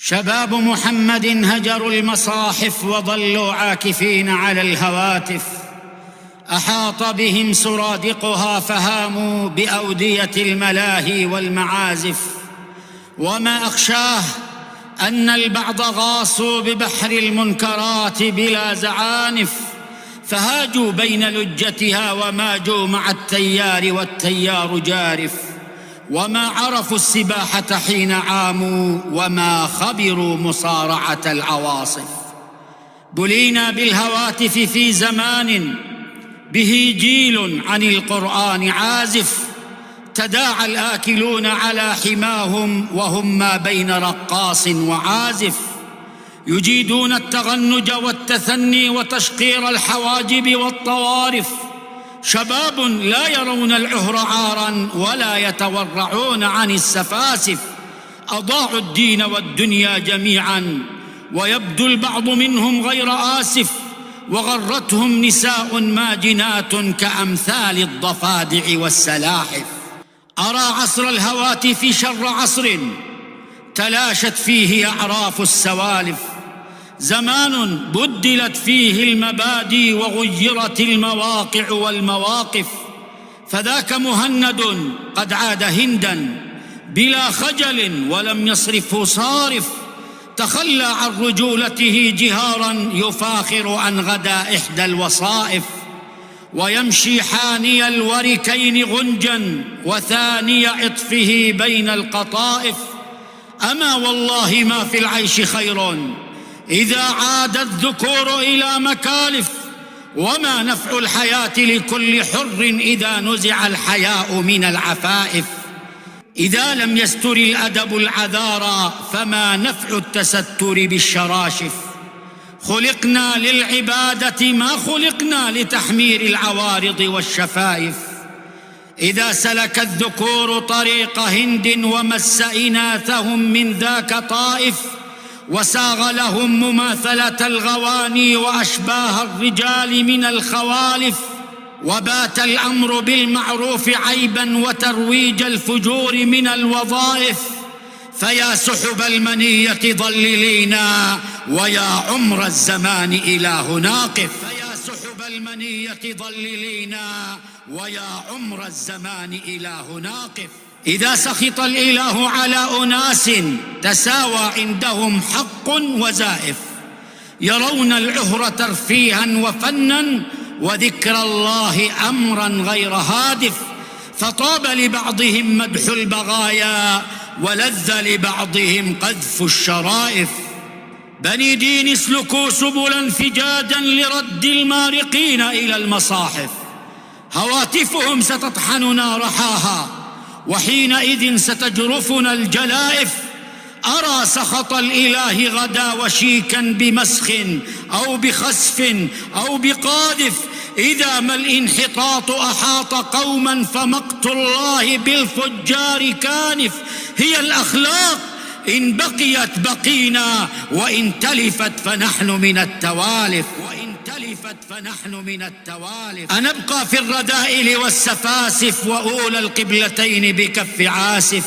شباب محمد هجروا المصاحف وظلوا عاكفين على الهواتف، أحاط بهم سرادقها فهاموا بأودية الملاهي والمعازف. وما أخشاه أن البعض غاصوا ببحر المنكرات بلا زعانف، فهاجوا بين لجتها وماجوا مع التيار والتيار جارف. وما عرفوا السباحة حين عاموا وما خبروا مصارعة العواصف. بلينا بالهواتف في زمان به جيل عن القرآن عازف، تداعى الآكلون على حماهم وهم ما بين رقاص وعازف، يجيدون التغنج والتثني وتشقير الحواجب والطوارف. شباب لا يرون العهر عاراً ولا يتورعون عن السفاسف، أضاعوا الدين والدنيا جميعاً ويبدو البعض منهم غير آسف، وغرتهم نساء ماجنات كأمثال الضفادع والسلاحف. أرى عصر الهواتف شر عصر تلاشت فيه أعراف السوالف، زمان بدلت فيه المبادئ وغيرت المواقع والمواقف. فذاك مهند قد عاد هندا بلا خجل ولم يصرفه صارف، تخلى عن رجولته جهارا يفاخر عن غدا إحدى الوصائف، ويمشي حاني الوركين غنجا وثاني عطفه بين القطائف. أما والله ما في العيش خير إذا عاد الذكور إلى مكالف، وما نفع الحياة لكل حر إذا نزع الحياء من العفائف. إذا لم يستر الأدب العذارى فما نفع التستر بالشراشف. خلقنا للعبادة ما خلقنا لتحمير العوارض والشفائف. إذا سلك الذكور طريق هند ومس إناثهم من ذاك طائف، وساغ لهم مماثلة الغواني وأشباه الرجال من الخوالف، وبات الأمر بالمعروف عيبا وترويج الفجور من الوظائف. فيا سحب المنية ضللينا ويا عمر الزمان إله ناقف. فيا سحب المنية ضللينا ويا عمر الزمان إله ناقف. إذا سخط الإله على أناس تساوى عندهم حق وزائف، يرون العهر ترفيها وفنا وذكر الله أمرا غير هادف. فطاب لبعضهم مدح البغايا ولذ لبعضهم قذف الشرائف. بني دين اسلكوا سبلا فجاجا لرد المارقين إلى المصاحف، هواتفهم ستطحننا رحاها وحينئذ ستجرفنا الجلائف. أرى سخط الإله غدا وشيكا بمسخ أو بخسف أو بقاذف. إذا ما الانحطاط أحاط قوما فمقت الله بالفجار كانف. هي الأخلاق إن بقيت بقينا وإن تلفت فنحن من التوالف. أنبقى في الرذائل والسفاسف وأولى القبلتين بكف عاسف.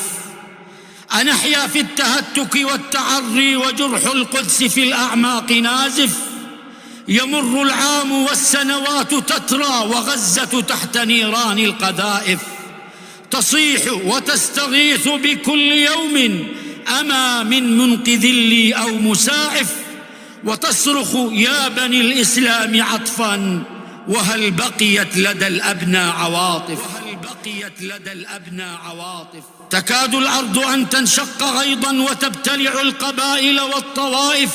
أنحيا في التهتك والتعري وجرح القدس في الأعماق نازف. يمر العام والسنوات تترى وغزة تحت نيران القذائف، تصيح وتستغيث بكل يوم أما من منقذ لي أو مساعف، وتصرخ يا بني الإسلام عطفا وهل بقيت لدى الأبناء عواطف. تكاد الأرض أن تنشق غيضا وتبتلع القبائل والطوائف.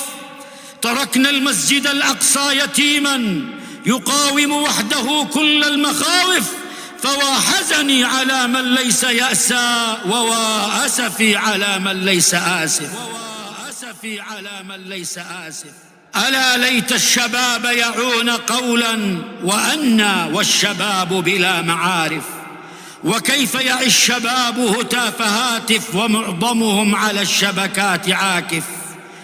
تركنا المسجد الأقصى يتيما يقاوم وحده كل المخاوف. فوا حزني على من ليس يأسى ووا أسفي على من ليس آسف. ألا ليت الشباب يعون قولا وأنا والشباب بلا معارف. وكيف يعي الشباب هتاف هاتف ومعظمهم على الشبكات عاكف.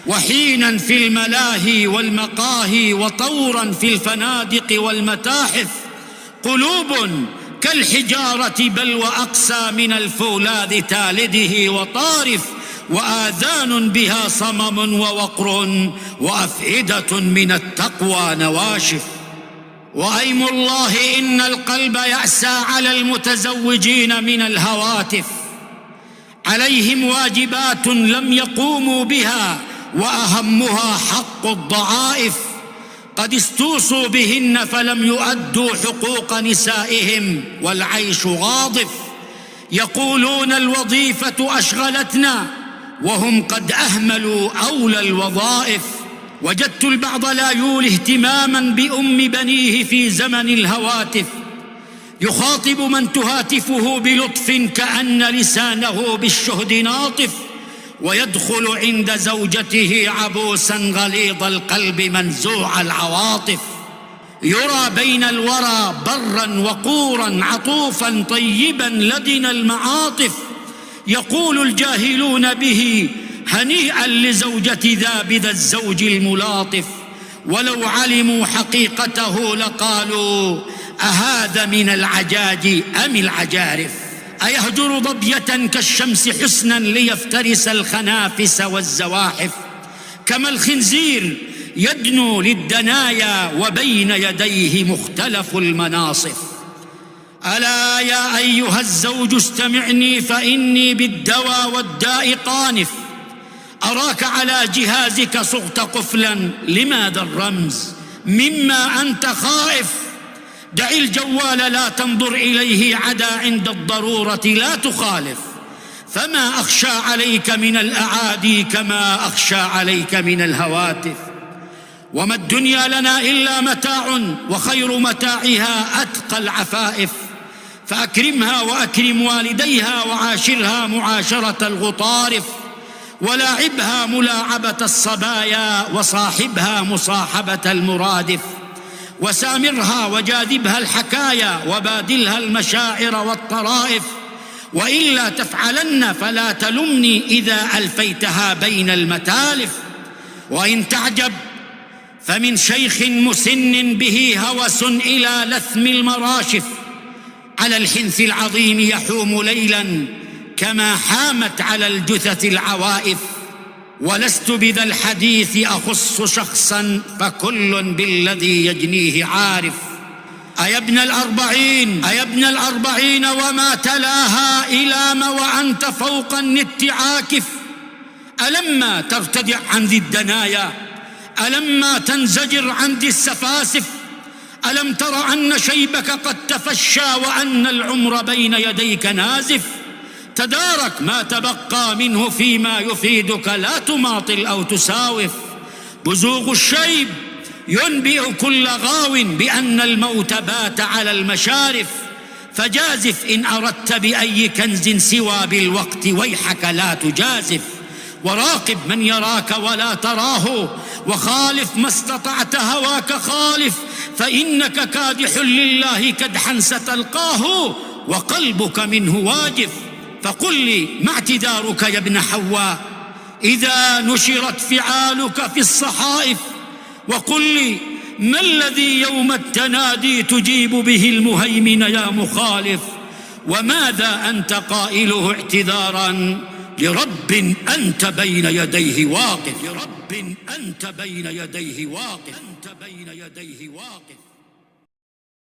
وحينا في الملاهي والمقاهي وطورا في الفنادق والمتاحف. قلوب كالحجارة بل وأقسى من الفولاذ تالده وطارف. وآذان بها صمم ووقر، وأفئدة من التقوى نواشف. وأيم الله إن القلب يأسى على المتزوجين من الهواتف، عليهم واجبات لم يقوموا بها، وأهمها حق الضعائف، قد استوصوا بهن فلم يؤدوا حقوق نسائهم، والعيش غاضف. يقولون الوظيفة أشغلتنا وهم قد أهملوا أولى الوظائف. وجدت البعض لا يولي اهتماما بأم بنيه في زمن الهواتف، يخاطب من تهاتفه بلطف كأن لسانه بالشهد ناطف، ويدخل عند زوجته عبوسا غليظ القلب منزوع العواطف. يرى بين الورى برا وقورا عطوفا طيبا لدن المعاطف، يقول الجاهلون به هنيئا لزوجة ذا بذا الزوج الملاطف، ولو علموا حقيقته لقالوا أهذا من العجاج أم العجارف. أيهجر ضبية كالشمس حسنا ليفترس الخنافس والزواحف، كما الخنزير يدنو للدنايا وبين يديه مختلف المناصف. ألا يا أيها الزوج استمعني فإني بالدوى والداء قانف، أراك على جهازك صغت قفلا، لماذا الرمز مما أنت خائف؟ دع الجوال لا تنظر إليه، عدا عند الضرورة لا تخالف، فما أخشى عليك من الأعادي كما أخشى عليك من الهواتف. وما الدنيا لنا إلا متاع، وخير متاعها أتقى العفائف، فأكرمها وأكرم والديها، وعاشرها معاشرة الغطارف، ولاعبها ملاعبة الصبايا، وصاحبها مصاحبة المرادف، وسامرها وجاذبها الحكايا، وبادلها المشاعر والطرائف، وإلا تفعلن فلا تلمني إذا ألفيتها بين المتالف. وإن تعجب فمن شيخ مسن به هوس إلى لثم المراشف، على الحنث العظيم يحوم ليلا، كما حامت على الجثث العوائف. ولست بذا الحديث أخص شخصا، فكل بالذي يجنيه عارف. أيا ابن الأربعين وما تلاها إلام وأنت فوق النت عاكف، ألما ترتدع عن ذي الدنايا، ألما تنزجر عن ذي السفاسف، ألم تر أن شيبك قد تفشى وأن العمر بين يديك نازف؟ تدارك ما تبقى منه فيما يفيدك، لا تماطل أو تساوف. بزوغ الشيب ينبئ كل غاو بأن الموت بات على المشارف، فجازف إن أردت بأي كنز سوى بالوقت، ويحك لا تجازف. وراقب من يراك ولا تراه، وخالف ما استطعت هواك خالف، فإنك كادح لله كدحا ستلقاه، وقلبك منه واجف. فقل لي ما اعتذارك يا ابن حواء إذا نشرت فعالك في الصحائف؟ وقل لي ما الذي يوم التنادي تجيب به المهيمن يا مخالف؟ وماذا أنت قائله اعتذارا لرب أنت بين يديه واقف؟